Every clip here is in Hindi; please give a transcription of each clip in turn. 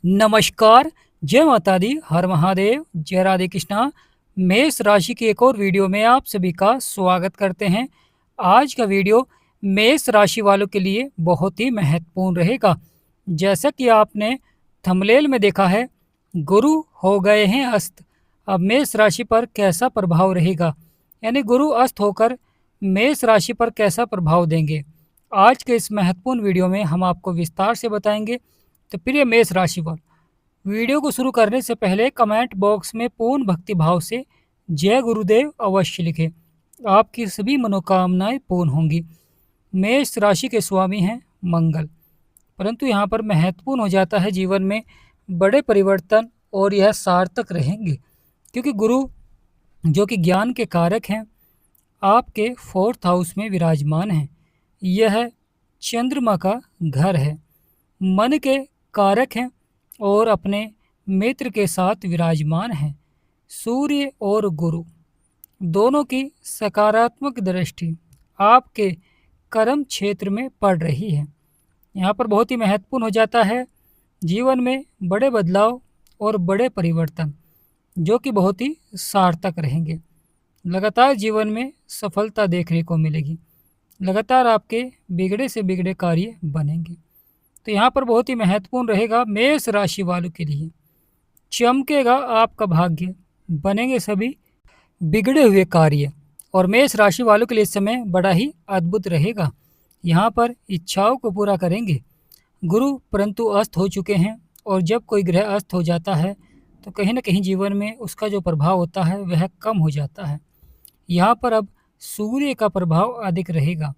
नमस्कार, जय माता दी, हर महादेव, जय राधे कृष्णा। मेष राशि की एक और वीडियो में आप सभी का स्वागत करते हैं। आज का वीडियो मेष राशि वालों के लिए बहुत ही महत्वपूर्ण रहेगा। जैसा कि आपने थंबनेल में देखा है, गुरु हो गए हैं अस्त। अब मेष राशि पर कैसा प्रभाव रहेगा, यानी गुरु अस्त होकर मेष राशि पर कैसा प्रभाव देंगे, आज के इस महत्वपूर्ण वीडियो में हम आपको विस्तार से बताएंगे। तो प्रिय मेष राशि वालों, वीडियो को शुरू करने से पहले कमेंट बॉक्स में पूर्ण भक्ति भाव से जय गुरुदेव अवश्य लिखें। आपकी सभी मनोकामनाएं पूर्ण होंगी। मेष राशि के स्वामी हैं मंगल, परंतु यहाँ पर महत्वपूर्ण हो जाता है जीवन में बड़े परिवर्तन और यह सार्थक रहेंगे, क्योंकि गुरु जो कि ज्ञान के कारक हैं आपके 4th हाउस में विराजमान हैं। यह चंद्रमा का घर है, मन के कारक हैं और अपने मित्र के साथ विराजमान हैं। सूर्य और गुरु दोनों की सकारात्मक दृष्टि आपके कर्म क्षेत्र में पड़ रही है। यहाँ पर बहुत ही महत्वपूर्ण हो जाता है जीवन में बड़े बदलाव और बड़े परिवर्तन, जो कि बहुत ही सार्थक रहेंगे। लगातार जीवन में सफलता देखने को मिलेगी। लगातार आपके बिगड़े से बिगड़े कार्य बनेंगे। तो यहाँ पर बहुत ही महत्वपूर्ण रहेगा मेष राशि वालों के लिए। चमकेगा आपका भाग्य, बनेंगे सभी बिगड़े हुए कार्य, और मेष राशि वालों के लिए इस समय बड़ा ही अद्भुत रहेगा। यहाँ पर इच्छाओं को पूरा करेंगे। गुरु परंतु अस्त हो चुके हैं, और जब कोई ग्रह अस्त हो जाता है तो कहीं ना कहीं जीवन में उसका जो प्रभाव होता है वह कम हो जाता है। यहाँ पर अब सूर्य का प्रभाव अधिक रहेगा।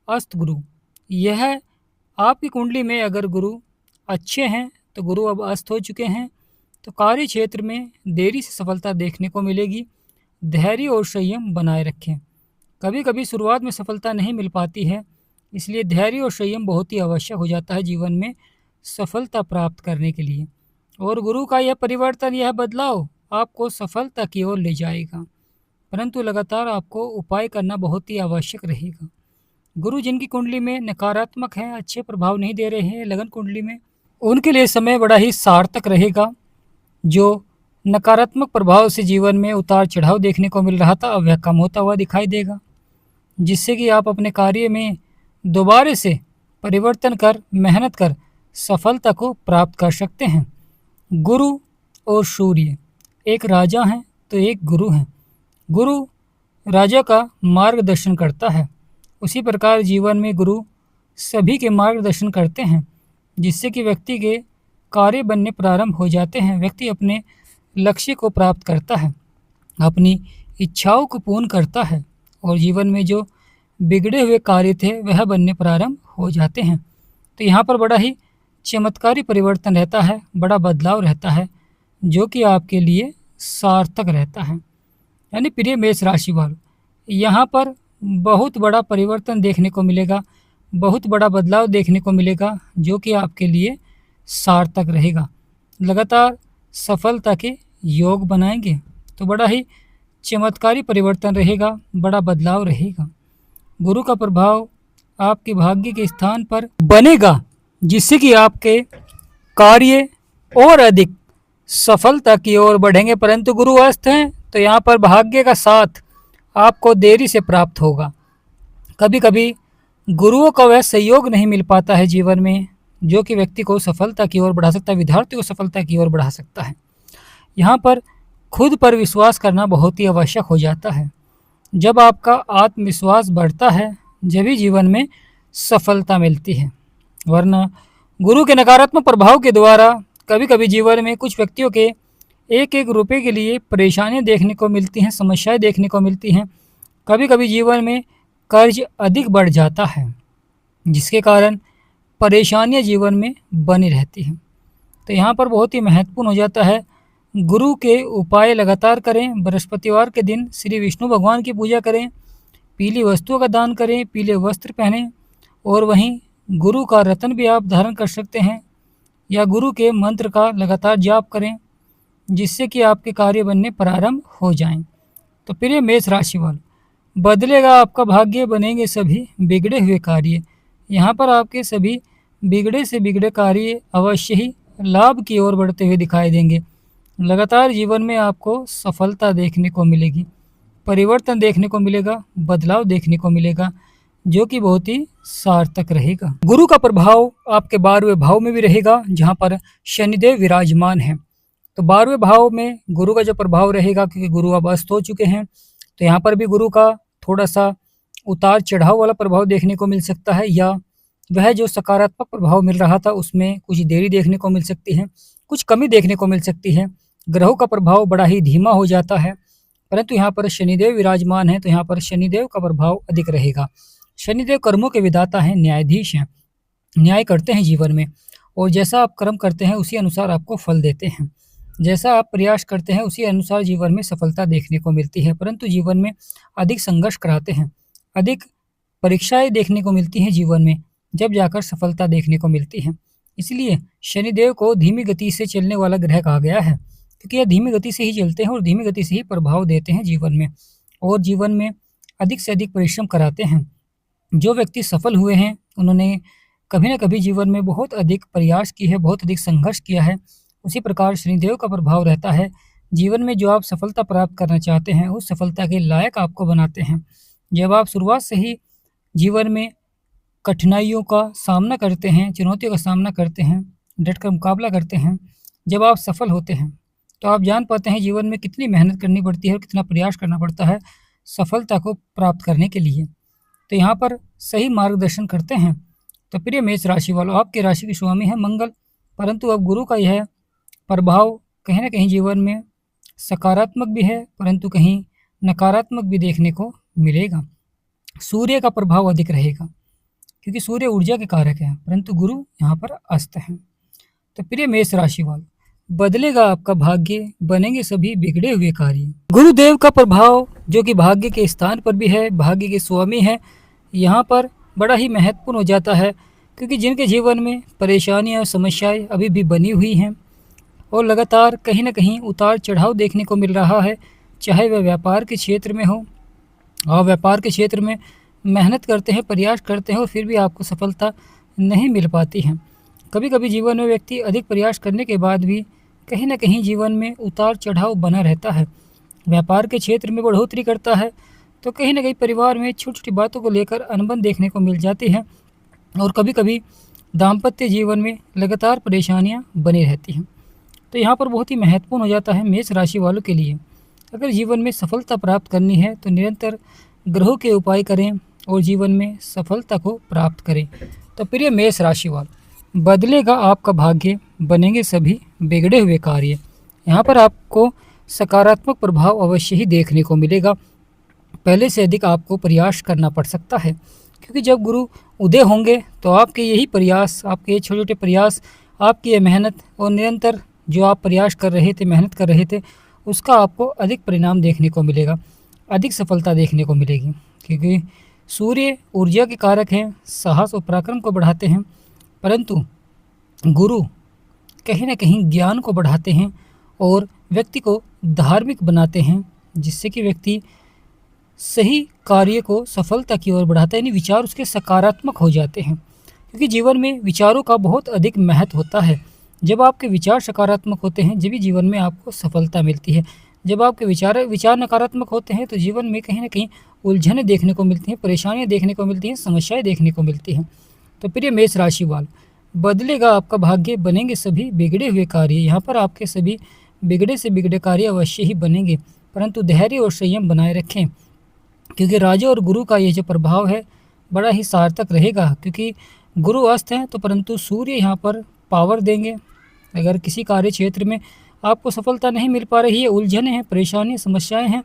अस्त गुरु, यह आपकी कुंडली में अगर गुरु अच्छे हैं तो गुरु अब अस्त हो चुके हैं, तो कार्य क्षेत्र में देरी से सफलता देखने को मिलेगी। धैर्य और संयम बनाए रखें। कभी कभी शुरुआत में सफलता नहीं मिल पाती है, इसलिए धैर्य और संयम बहुत ही आवश्यक हो जाता है जीवन में सफलता प्राप्त करने के लिए। और गुरु का यह परिवर्तन, यह बदलाव आपको सफलता की ओर ले जाएगा, परंतु लगातार आपको उपाय करना बहुत ही आवश्यक रहेगा। गुरु जिनकी कुंडली में नकारात्मक है, अच्छे प्रभाव नहीं दे रहे हैं लगन कुंडली में, उनके लिए समय बड़ा ही सार्थक रहेगा। जो नकारात्मक प्रभाव से जीवन में उतार चढ़ाव देखने को मिल रहा था, अब वह कम होता हुआ दिखाई देगा, जिससे कि आप अपने कार्य में दोबारा से परिवर्तन कर मेहनत कर सफलता को प्राप्त कर सकते हैं। गुरु और सूर्य एक राजा हैं तो एक गुरु हैं। गुरु राजा का मार्गदर्शन करता है, उसी प्रकार जीवन में गुरु सभी के मार्गदर्शन करते हैं, जिससे कि व्यक्ति के कार्य बनने प्रारंभ हो जाते हैं। व्यक्ति अपने लक्ष्य को प्राप्त करता है, अपनी इच्छाओं को पूर्ण करता है, और जीवन में जो बिगड़े हुए कार्य थे वह बनने प्रारंभ हो जाते हैं। तो यहाँ पर बड़ा ही चमत्कारी परिवर्तन रहता है, बड़ा बदलाव रहता है, जो कि आपके लिए सार्थक रहता है। यानी प्रिय मेष राशि वालों, यहाँ पर बहुत बड़ा परिवर्तन देखने को मिलेगा, बहुत बड़ा बदलाव देखने को मिलेगा, जो कि आपके लिए सार्थक रहेगा। लगातार सफलता के योग बनाएंगे, तो बड़ा ही चमत्कारी परिवर्तन रहेगा, बड़ा बदलाव रहेगा। गुरु का प्रभाव आपके भाग्य के स्थान पर बनेगा, जिससे कि आपके कार्य और अधिक सफलता की ओर बढ़ेंगे। परंतु गुरु अस्त हैं तो यहाँ पर भाग्य का साथ आपको देरी से प्राप्त होगा। कभी कभी गुरुओं का वह सहयोग नहीं मिल पाता है जीवन में, जो कि व्यक्ति को सफलता की ओर बढ़ा सकता है, विद्यार्थी को सफलता की ओर बढ़ा सकता है। यहाँ पर खुद पर विश्वास करना बहुत ही आवश्यक हो जाता है। जब आपका आत्मविश्वास बढ़ता है, जब ही जीवन में सफलता मिलती है। वरना गुरु के नकारात्मक प्रभाव के द्वारा कभी कभी जीवन में कुछ व्यक्तियों के एक एक रुपये के लिए परेशानियां देखने को मिलती हैं, समस्याएं देखने को मिलती हैं। कभी कभी जीवन में कर्ज अधिक बढ़ जाता है, जिसके कारण परेशानियां जीवन में बनी रहती हैं। तो यहाँ पर बहुत ही महत्वपूर्ण हो जाता है, गुरु के उपाय लगातार करें। बृहस्पतिवार के दिन श्री विष्णु भगवान की पूजा करें, पीली वस्तुओं का दान करें, पीले वस्त्र पहनें, और वहीं गुरु का रत्न भी आप धारण कर सकते हैं, या गुरु के मंत्र का लगातार जाप करें, जिससे कि आपके कार्य बनने प्रारंभ हो जाएं। तो प्रिय मेष राशि वालों, बदलेगा आपका भाग्य, बनेंगे सभी बिगड़े हुए कार्य। यहाँ पर आपके सभी बिगड़े से बिगड़े कार्य अवश्य ही लाभ की ओर बढ़ते हुए दिखाई देंगे। लगातार जीवन में आपको सफलता देखने को मिलेगी, परिवर्तन देखने को मिलेगा, बदलाव देखने को मिलेगा, जो कि बहुत ही सार्थक रहेगा। गुरु का प्रभाव आपके 12वें भाव में भी रहेगा, जहाँ पर शनिदेव विराजमान है। तो 12वें भाव में गुरु का जो प्रभाव रहेगा, क्योंकि गुरु अब अस्त हो चुके हैं, तो यहाँ पर भी गुरु का थोड़ा सा उतार चढ़ाव वाला प्रभाव देखने को मिल सकता है, या वह जो सकारात्मक प्रभाव मिल रहा था उसमें कुछ देरी देखने को मिल सकती है, कुछ कमी देखने को मिल सकती है। ग्रहों का प्रभाव बड़ा ही धीमा हो जाता है, परंतु यहाँ पर शनिदेव विराजमान है, तो यहाँ पर शनिदेव का प्रभाव अधिक रहेगा। शनिदेव कर्मों के विधाता हैं, न्यायाधीश हैं, न्याय करते हैं जीवन में, और जैसा आप कर्म करते हैं उसी अनुसार आपको फल देते हैं। जैसा आप प्रयास करते हैं उसी अनुसार जीवन में सफलता देखने को मिलती है, परंतु जीवन में अधिक संघर्ष कराते हैं, अधिक परीक्षाएं देखने को मिलती हैं जीवन में, जब जाकर सफलता देखने को मिलती है। इसलिए शनिदेव को धीमी गति से चलने वाला ग्रह कहा गया है, क्योंकि यह धीमी गति से ही चलते हैं और धीमी गति से ही प्रभाव देते हैं जीवन में, और जीवन में अधिक से अधिक परिश्रम कराते हैं। जो व्यक्ति सफल हुए हैं उन्होंने कभी न कभी जीवन में बहुत अधिक प्रयास की है, बहुत अधिक संघर्ष किया है। उसी प्रकार शनिदेव का प्रभाव रहता है, जीवन में जो आप सफलता प्राप्त करना चाहते हैं उस सफलता के लायक आपको बनाते हैं। जब आप शुरुआत से ही जीवन में कठिनाइयों का सामना करते हैं, चुनौतियों का सामना करते हैं, डट कर मुकाबला करते हैं, जब आप सफल होते हैं तो आप जान पाते हैं जीवन में कितनी मेहनत करनी पड़ती है और कितना प्रयास करना पड़ता है सफलता को प्राप्त करने के लिए। तो यहाँ पर सही मार्गदर्शन करते हैं। तो प्रिय मेष राशि वालों, आपकी राशि के स्वामी है मंगल, परंतु अब गुरु का यह प्रभाव कहीं ना कहीं जीवन में सकारात्मक भी है, परंतु कहीं नकारात्मक भी देखने को मिलेगा। सूर्य का प्रभाव अधिक रहेगा, क्योंकि सूर्य ऊर्जा के कारक है, परंतु गुरु यहाँ पर अस्त हैं। तो प्रिय मेष राशि वालों, बदलेगा आपका भाग्य, बनेंगे सभी बिगड़े हुए कार्य। गुरुदेव का प्रभाव जो कि भाग्य के स्थान पर भी है, भाग्य के स्वामी है, यहाँ पर बड़ा ही महत्वपूर्ण हो जाता है, क्योंकि जिनके जीवन में परेशानियाँ और समस्याएं अभी भी बनी हुई हैं और लगातार कहीं ना कहीं उतार चढ़ाव देखने को मिल रहा है, चाहे वह व्यापार के क्षेत्र में हो, और व्यापार के क्षेत्र में मेहनत करते हैं, प्रयास करते हैं और फिर भी आपको सफलता नहीं मिल पाती है। कभी कभी जीवन में व्यक्ति अधिक प्रयास करने के बाद भी कहीं ना कहीं जीवन में उतार चढ़ाव बना रहता है। व्यापार के क्षेत्र में बढ़ोतरी करता है तो कहीं ना कहीं परिवार में छोटी छोटी बातों को लेकर अनबन देखने को मिल जाती है, और कभी कभी दाम्पत्य जीवन में लगातार परेशानियां बनी रहती हैं। तो यहाँ पर बहुत ही महत्वपूर्ण हो जाता है मेष राशि वालों के लिए, अगर जीवन में सफलता प्राप्त करनी है तो निरंतर ग्रहों के उपाय करें और जीवन में सफलता को प्राप्त करें। तो प्रिय मेष राशि वालों, बदलेगा आपका भाग्य, बनेंगे सभी बिगड़े हुए कार्य। यहाँ पर आपको सकारात्मक प्रभाव अवश्य ही देखने को मिलेगा। पहले से अधिक आपको प्रयास करना पड़ सकता है, क्योंकि जब गुरु उदय होंगे तो आपके यही प्रयास, आपके ये छोटे छोटे प्रयास, आपकी ये मेहनत और निरंतर जो आप प्रयास कर रहे थे, मेहनत कर रहे थे, उसका आपको अधिक परिणाम देखने को मिलेगा, अधिक सफलता देखने को मिलेगी। क्योंकि सूर्य ऊर्जा के कारक हैं, साहस और पराक्रम को बढ़ाते हैं, परंतु गुरु कहीं ना कहीं ज्ञान को बढ़ाते हैं और व्यक्ति को धार्मिक बनाते हैं, जिससे कि व्यक्ति सही कार्य को सफलता की ओर बढ़ाता है, यानी विचार उसके सकारात्मक हो जाते हैं। क्योंकि जीवन में विचारों का बहुत अधिक महत्व होता है। जब आपके विचार सकारात्मक होते हैं जब भी जीवन में आपको सफलता मिलती है। जब आपके विचार नकारात्मक होते हैं तो जीवन में कहीं ना कहीं उलझनें देखने को मिलती हैं, परेशानियां देखने को मिलती हैं, समस्याएं देखने को मिलती हैं। तो प्रिय मेष राशि वाल, बदलेगा आपका भाग्य, बनेंगे सभी बिगड़े हुए कार्य। यहाँ पर आपके सभी बिगड़े से बिगड़े कार्य अवश्य ही बनेंगे, परंतु धैर्य और संयम बनाए रखें, क्योंकि राजा और गुरु का ये जो प्रभाव है बड़ा ही सार्थक रहेगा। क्योंकि गुरु अस्त हैं तो परंतु सूर्य यहाँ पर पावर देंगे। अगर किसी कार्य क्षेत्र में आपको सफलता नहीं मिल पा रही है, उलझने हैं, परेशानी, समस्याएं हैं,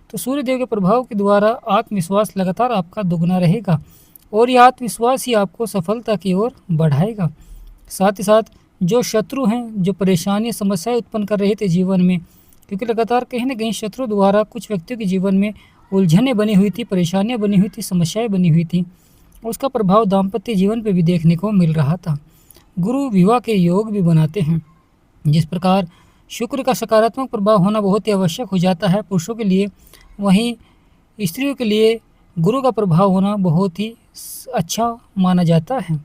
तो सूर्य देव के प्रभाव के द्वारा आत्मविश्वास लगातार आपका दुगना रहेगा और ये आत्मविश्वास ही आपको सफलता की ओर बढ़ाएगा। साथ ही साथ जो शत्रु हैं, जो परेशानियाँ, समस्याएं उत्पन्न कर रहे थे जीवन में, क्योंकि लगातार कहीं ना कहीं शत्रु द्वारा कुछ व्यक्तियों के जीवन में उलझनें बनी हुई थी, परेशानियां बनी हुई थी, समस्याएं बनी हुई थी, उसका प्रभाव दाम्पत्य जीवन पर भी देखने को मिल रहा था। गुरु विवाह के योग भी बनाते हैं। जिस प्रकार शुक्र का सकारात्मक प्रभाव होना बहुत ही आवश्यक हो जाता है पुरुषों के लिए, वहीं स्त्रियों के लिए गुरु का प्रभाव होना बहुत ही अच्छा माना जाता है,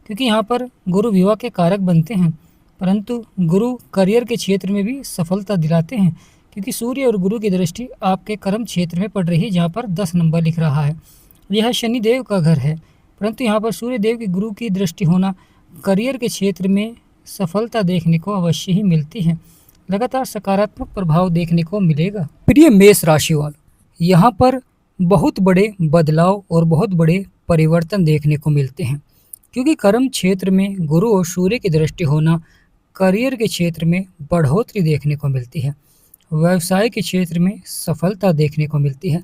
क्योंकि यहाँ पर गुरु विवाह के कारक बनते हैं परंतु गुरु करियर के क्षेत्र में भी सफलता दिलाते हैं, क्योंकि सूर्य और गुरु की दृष्टि आपके कर्म क्षेत्र में पड़ रही है, जहाँ पर 10 नंबर लिख रहा है। यह शनिदेव का घर है, परंतु यहाँ पर सूर्य देव की गुरु की दृष्टि होना करियर के क्षेत्र में सफलता देखने को अवश्य ही मिलती है। लगातार सकारात्मक प्रभाव देखने को मिलेगा। प्रिय मेष राशि वालों, यहाँ पर बहुत बड़े बदलाव और बहुत बड़े परिवर्तन देखने को मिलते हैं, क्योंकि कर्म क्षेत्र में गुरु और सूर्य की दृष्टि होना करियर के क्षेत्र में बढ़ोतरी देखने को मिलती है। व्यवसाय के क्षेत्र में सफलता देखने को मिलती है।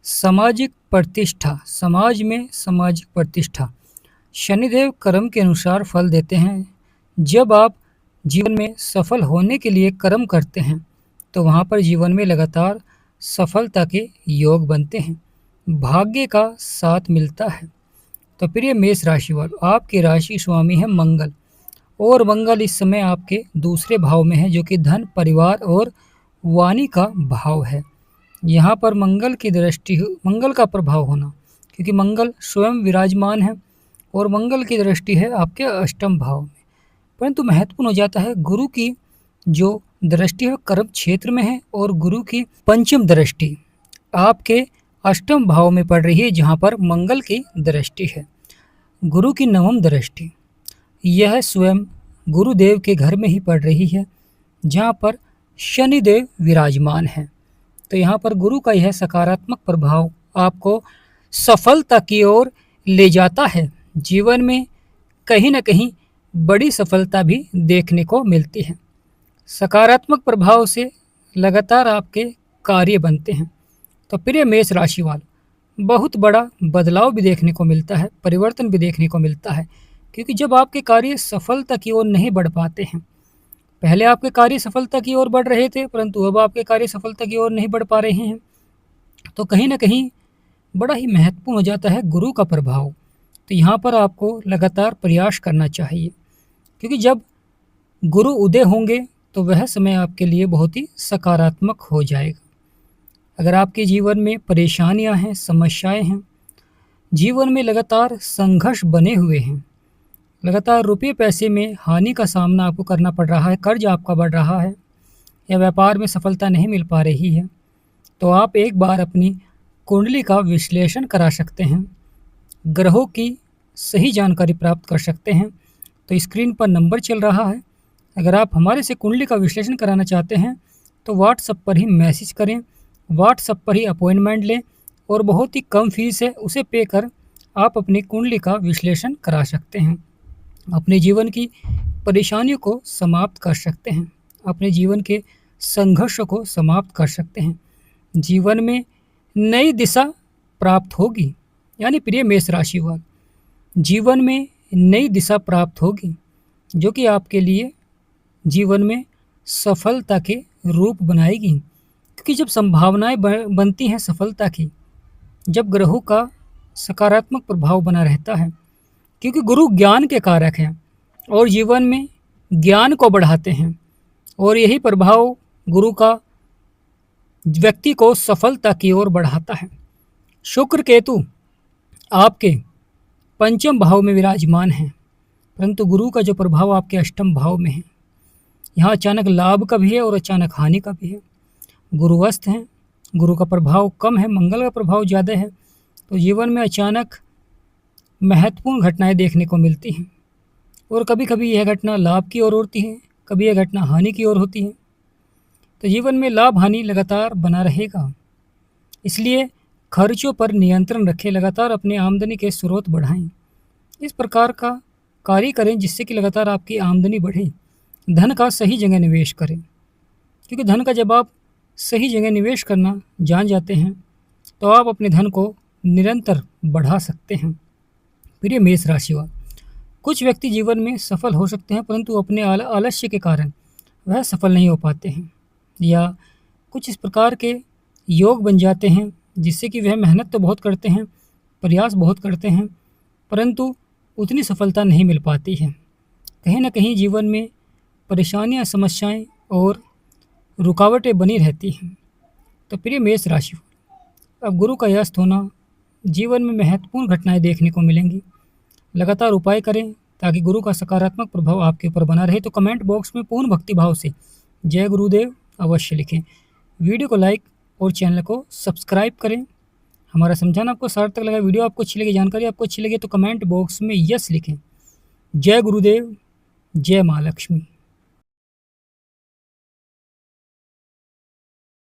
सामाजिक प्रतिष्ठा, समाज में सामाजिक प्रतिष्ठा, शनिदेव कर्म के अनुसार फल देते हैं। जब आप जीवन में सफल होने के लिए कर्म करते हैं तो वहाँ पर जीवन में लगातार सफलता के योग बनते हैं, भाग्य का साथ मिलता है। तो प्रिय मेष राशि वालों, आपकी राशि स्वामी है मंगल, और मंगल इस समय आपके दूसरे भाव में है, जो कि धन, परिवार और वाणी का भाव है। यहाँ पर मंगल की दृष्टि, मंगल का प्रभाव होना, क्योंकि मंगल स्वयं विराजमान है और मंगल की दृष्टि है आपके अष्टम भाव में। परंतु महत्वपूर्ण हो जाता है गुरु की जो दृष्टि है कर्म क्षेत्र में है, और गुरु की पंचम दृष्टि आपके अष्टम भाव में पड़ रही है, जहाँ पर मंगल की दृष्टि है। गुरु की नवम दृष्टि यह स्वयं गुरुदेव के घर में ही पड़ रही है, जहाँ पर शनिदेव विराजमान है। तो यहाँ पर गुरु का यह सकारात्मक प्रभाव आपको सफलता की ओर ले जाता है। जीवन में कहीं न कहीं बड़ी सफलता भी देखने को मिलती है। सकारात्मक प्रभाव से लगातार आपके कार्य बनते हैं। तो प्रिय मेष राशि वालों, बहुत बड़ा बदलाव भी देखने को मिलता है, परिवर्तन भी देखने को मिलता है, क्योंकि जब आपके कार्य सफलता की ओर नहीं बढ़ पाते हैं, पहले आपके कार्य सफलता की ओर बढ़ रहे थे परंतु अब आपके कार्य सफलता की ओर नहीं बढ़ पा रहे हैं, तो कहीं ना कहीं बड़ा ही महत्वपूर्ण हो जाता है गुरु का प्रभाव। तो यहाँ पर आपको लगातार प्रयास करना चाहिए, क्योंकि जब गुरु उदय होंगे तो वह समय आपके लिए बहुत ही सकारात्मक हो जाएगा। अगर आपके जीवन में परेशानियां हैं, समस्याएं हैं, जीवन में लगातार संघर्ष बने हुए हैं, लगातार रुपये पैसे में हानि का सामना आपको करना पड़ रहा है, कर्ज आपका बढ़ रहा है, या व्यापार में सफलता नहीं मिल पा रही है, तो आप एक बार अपनी कुंडली का विश्लेषण करा सकते हैं, ग्रहों की सही जानकारी प्राप्त कर सकते हैं। तो स्क्रीन पर नंबर चल रहा है, अगर आप हमारे से कुंडली का विश्लेषण कराना चाहते हैं तो व्हाट्सएप पर ही मैसेज करें, व्हाट्सएप पर ही अपॉइंटमेंट लें, और बहुत ही कम फीस है, उसे पे कर आप अपनी कुंडली का विश्लेषण करा सकते हैं। अपने जीवन की परेशानियों को समाप्त कर सकते हैं, अपने जीवन के संघर्षों को समाप्त कर सकते हैं, जीवन में नई दिशा प्राप्त होगी। यानी प्रिय मेष राशि वाले, जीवन में नई दिशा प्राप्त होगी, जो कि आपके लिए जीवन में सफलता के रूप बनाएगी। क्योंकि जब संभावनाएं बनती हैं सफलता की, जब ग्रहों का सकारात्मक प्रभाव बना रहता है, क्योंकि गुरु ज्ञान के कारक हैं और जीवन में ज्ञान को बढ़ाते हैं, और यही प्रभाव गुरु का व्यक्ति को सफलता की ओर बढ़ाता है। शुक्र केतु आपके पंचम भाव में विराजमान हैं, परंतु गुरु का जो प्रभाव आपके अष्टम भाव में है, यहाँ अचानक लाभ का भी है और अचानक हानि का भी है। गुरु अस्त हैं, गुरु का प्रभाव कम है, मंगल का प्रभाव ज़्यादा है, तो जीवन में अचानक महत्वपूर्ण घटनाएं देखने को मिलती हैं, और कभी कभी यह घटना लाभ की ओर होती है, कभी यह घटना हानि की ओर होती है। तो जीवन में लाभ हानि लगातार बना रहेगा, इसलिए खर्चों पर नियंत्रण रखें, लगातार अपनी आमदनी के स्रोत बढ़ाएं। इस प्रकार का कार्य करें जिससे कि लगातार आपकी आमदनी बढ़े। धन का सही जगह निवेश करें, क्योंकि धन का जब आप सही जगह निवेश करना जान जाते हैं तो आप अपने धन को निरंतर बढ़ा सकते हैं। प्रिय मेष राशि वाले, कुछ व्यक्ति जीवन में सफल हो सकते हैं परंतु अपने आलस्य के कारण वह सफल नहीं हो पाते हैं, या कुछ इस प्रकार के योग बन जाते हैं जिससे कि वह मेहनत तो बहुत करते हैं, प्रयास बहुत करते हैं, परंतु उतनी सफलता नहीं मिल पाती है। कहीं ना कहीं जीवन में परेशानियां, समस्याएं और रुकावटें बनी रहती हैं। तो प्रिय मेष राशि, अब गुरु का अस्त होना जीवन में महत्वपूर्ण घटनाएं देखने को मिलेंगी। लगातार उपाय करें, ताकि गुरु का सकारात्मक प्रभाव आपके ऊपर बना रहे। तो कमेंट बॉक्स में पूर्ण भक्ति भाव से जय गुरुदेव अवश्य लिखें। वीडियो को लाइक और चैनल को सब्सक्राइब करें। हमारा समझाना आपको सार्थक लगा, वीडियो आपको अच्छी लगी, जानकारी आपको अच्छी लगी तो कमेंट बॉक्स में यस लिखें। जय गुरुदेव, जय माँ लक्ष्मी।